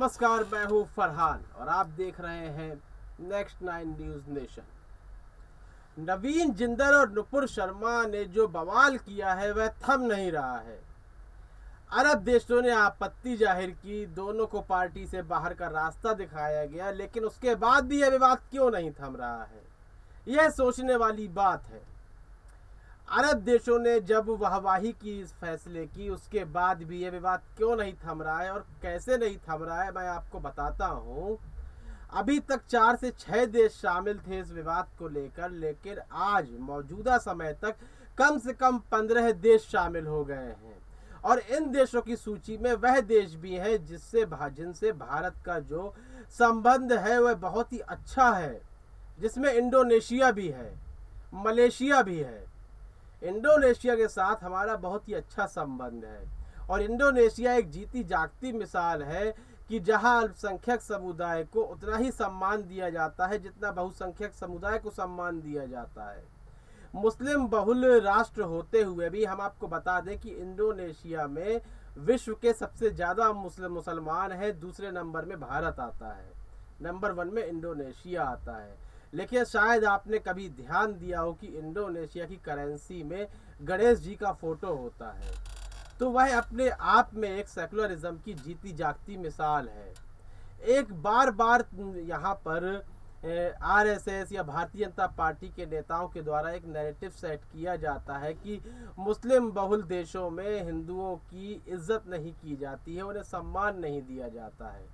नमस्कार, मैं हूं फरहान और आप देख रहे हैं नेक्स्ट 9 न्यूज नेशन। नवीन जिंदल और नुपुर शर्मा ने जो बवाल किया है वह थम नहीं रहा है। अरब देशों ने आपत्ति जाहिर की, दोनों को पार्टी से बाहर का रास्ता दिखाया गया, लेकिन उसके बाद भी यह विवाद क्यों नहीं थम रहा है, यह सोचने वाली बात है। अरब देशों ने जब वाहवाही की इस फैसले की, उसके बाद भी यह विवाद क्यों नहीं थम रहा है और कैसे नहीं थम रहा है, मैं आपको बताता हूँ। अभी तक 4 से 6 देश शामिल थे इस विवाद को लेकर, लेकिन आज मौजूदा समय तक कम से कम 15 देश शामिल हो गए हैं और इन देशों की सूची में वह देश भी है जिनसे भारत का जो संबंध है वह बहुत ही अच्छा है, जिसमें इंडोनेशिया भी है, मलेशिया भी है। इंडोनेशिया के साथ हमारा बहुत ही अच्छा संबंध है और इंडोनेशिया एक जीती जागती मिसाल है कि जहां अल्पसंख्यक समुदाय को उतना ही सम्मान दिया जाता है जितना बहुसंख्यक समुदाय को सम्मान दिया जाता है। मुस्लिम बहुल राष्ट्र होते हुए भी हम आपको बता दें कि इंडोनेशिया में विश्व के सबसे ज़्यादा मुसलमान हैं। दूसरे नंबर में भारत आता है, नंबर 1 में इंडोनेशिया आता है। लेकिन शायद आपने कभी ध्यान दिया हो कि इंडोनेशिया की करेंसी में गणेश जी का फोटो होता है, तो वह अपने आप में एक सेकुलरिज्म की जीती जागती मिसाल है। एक बार बार यहाँ पर आरएसएस या भारतीय जनता पार्टी के नेताओं के द्वारा एक नैरेटिव सेट किया जाता है कि मुस्लिम बहुल देशों में हिंदुओं की इज्जत नहीं की जाती है, उन्हें सम्मान नहीं दिया जाता है।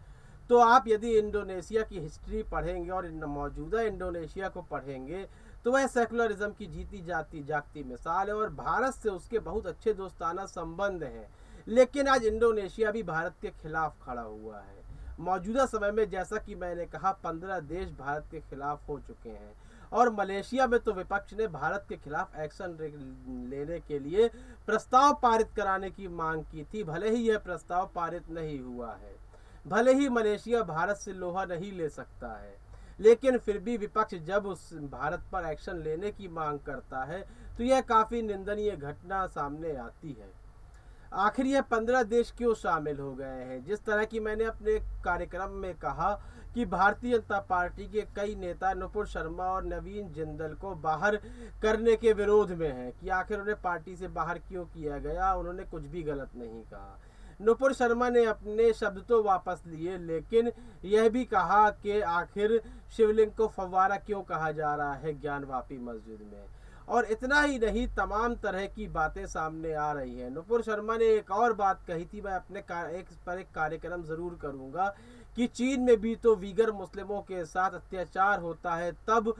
तो आप यदि इंडोनेशिया की हिस्ट्री पढ़ेंगे और मौजूदा इंडोनेशिया को पढ़ेंगे तो वह सेकुलरिज्म की जीती जागती मिसाल है और भारत से उसके बहुत अच्छे दोस्ताना संबंध हैं। लेकिन आज इंडोनेशिया भी भारत के खिलाफ खड़ा हुआ है। मौजूदा समय में जैसा कि मैंने कहा 15 देश भारत के खिलाफ हो चुके हैं और मलेशिया में तो विपक्ष ने भारत के खिलाफ एक्शन लेने के लिए प्रस्ताव पारित कराने की मांग की थी। भले ही यह प्रस्ताव पारित नहीं हुआ है, भले ही मलेशिया भारत से लोहा नहीं ले सकता है, लेकिन फिर भी विपक्ष जब उस भारत पर एक्शन लेने की मांग करता है तो यह काफ़ी निंदनीय घटना सामने आती है। आखिर यह 15 देश क्यों शामिल हो गए हैं? जिस तरह की मैंने अपने कार्यक्रम में कहा कि भारतीय जनता पार्टी के कई नेता नुपुर शर्मा और नवीन जिंदल को बाहर करने के विरोध में हैं कि आखिर उन्हें पार्टी से बाहर क्यों किया गया। उन्होंने कुछ भी गलत नहीं कहा। नुपुर शर्मा ने अपने शब्द तो वापस लिए, लेकिन यह भी कहा कि आखिर शिवलिंग को फव्वारा क्यों कहा जा रहा है ज्ञानवापी मस्जिद में। और इतना ही नहीं, तमाम तरह की बातें सामने आ रही हैं। नुपुर शर्मा ने एक और बात कही थी, मैं अपने एक कार्यक्रम ज़रूर करूंगा, कि चीन में भी तो वीगर मुस्लिमों के साथ अत्याचार होता है, तब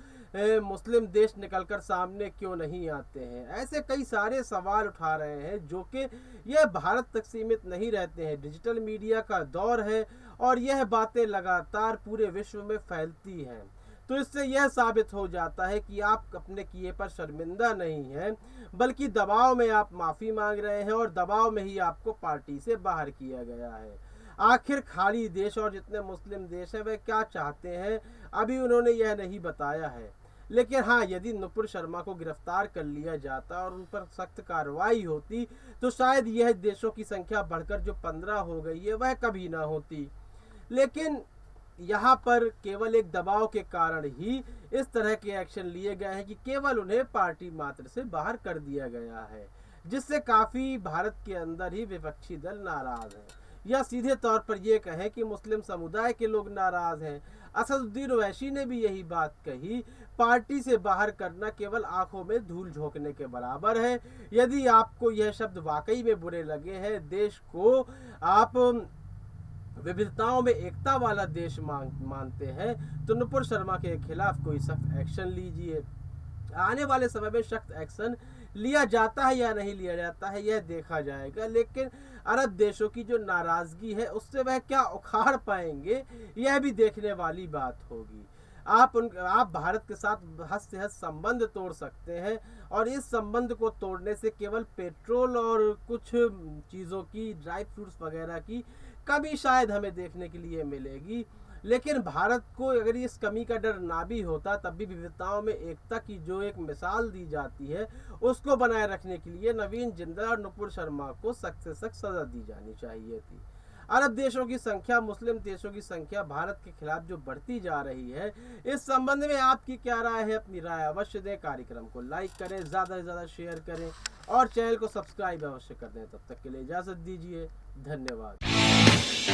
मुस्लिम देश निकलकर सामने क्यों नहीं आते हैं। ऐसे कई सारे सवाल उठा रहे हैं जो कि यह भारत तक सीमित नहीं रहते हैं। डिजिटल मीडिया का दौर है और यह बातें लगातार पूरे विश्व में फैलती हैं, तो इससे यह साबित हो जाता है कि आप अपने किए पर शर्मिंदा नहीं हैं, बल्कि दबाव में आप माफ़ी मांग रहे हैं और दबाव में ही आपको पार्टी से बाहर किया गया है। आखिर खाड़ी देश और जितने मुस्लिम देश हैं वे क्या चाहते हैं, अभी उन्होंने यह नहीं बताया है। लेकिन हाँ, यदि नुपुर शर्मा को गिरफ्तार कर लिया जाता और उन पर सख्त कार्रवाई होती तो शायद यह देशों की संख्या बढ़कर जो 15 हो गई है वह कभी ना होती। लेकिन यहाँ पर केवल एक दबाव के कारण ही इस तरह के एक्शन लिए गए हैं कि केवल उन्हें पार्टी मात्र से बाहर कर दिया गया है, जिससे काफ़ी भारत के अंदर ही विपक्षी दल नाराज़ हैं, या सीधे तौर पर यह कहें कि मुस्लिम समुदाय के लोग नाराज़ हैं। असदुद्दीन ओवैसी ने भी यही बात कही, पार्टी से बाहर करना केवल आंखों में धूल झोंकने के बराबर है। यदि आपको यह शब्द वाकई में बुरे लगे हैं, देश को आप विविधताओं में एकता वाला देश मानते हैं, तो नुपुर शर्मा के खिलाफ कोई सख्त एक्शन लीजिए। आने वाले समय में सख्त एक्शन लिया जाता है या नहीं लिया जाता है यह देखा जाएगा, लेकिन अरब देशों की जो नाराज़गी है उससे वह क्या उखाड़ पाएंगे यह भी देखने वाली बात होगी। आप भारत के साथ हस्त से हस्त संबंध तोड़ सकते हैं और इस संबंध को तोड़ने से केवल पेट्रोल और कुछ चीज़ों की, ड्राई फ्रूट्स वगैरह की कमी शायद हमें देखने के लिए मिलेगी। लेकिन भारत को अगर इस कमी का डर ना भी होता, तब भी विविधताओं में एकता की जो एक मिसाल दी जाती है उसको बनाए रखने के लिए नवीन जिंदल और नुपुर शर्मा को सख्त से सख्त सज़ा दी जानी चाहिए थी। अरब देशों की संख्या, मुस्लिम देशों की संख्या भारत के खिलाफ जो बढ़ती जा रही है, इस संबंध में आपकी क्या राय है? अपनी राय अवश्य दें। कार्यक्रम को लाइक करें, ज़्यादा से ज़्यादा शेयर करें और चैनल को सब्सक्राइब अवश्य कर दें। तब तक के लिए इजाज़त दीजिए। धन्यवाद।